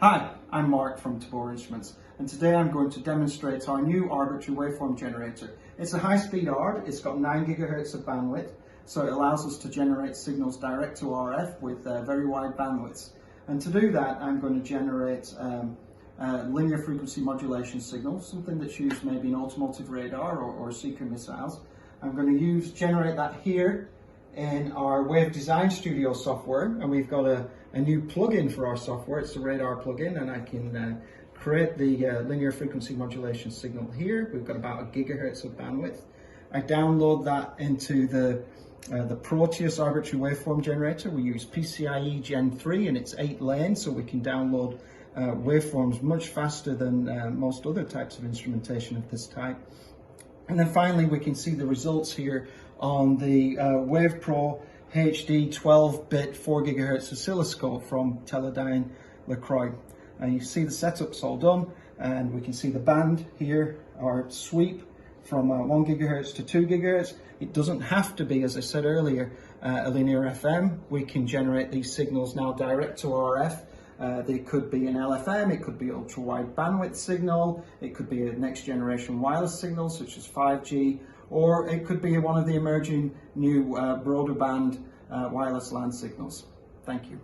Hi, I'm Mark from Tabor Instruments, and today I'm going to demonstrate our new arbitrary waveform generator. It's a high-speed ARD, it's got 9 GHz of bandwidth, so it allows us to generate signals direct to RF with very wide bandwidths. And to do that, I'm going to generate linear frequency modulation signals, something that's used maybe in automotive radar or seeker missiles. I'm going to generate that here in our Wave Design Studio software, and we've got a new plugin for our software. It's the Radar plugin, and I can create the linear frequency modulation signal here. We've got about 1 GHz of bandwidth. I download that into the Proteus arbitrary waveform generator. We use PCIe Gen 3 and it's 8 lanes, so we can download waveforms much faster than most other types of instrumentation of this type. And then finally we can see the results here on the WavePro HD 12-bit 4 GHz oscilloscope from Teledyne LaCroix. And you see the setup's all done, and we can see the band here, our sweep from 1 GHz to 2 GHz. It doesn't have to be, as I said earlier, a linear FM. We can generate these signals now direct to RF. They could be an LFM, it could be ultra wide bandwidth signal, it could be a next generation wireless signal such as 5G, or it could be one of the emerging new broader band wireless LAN signals. Thank you.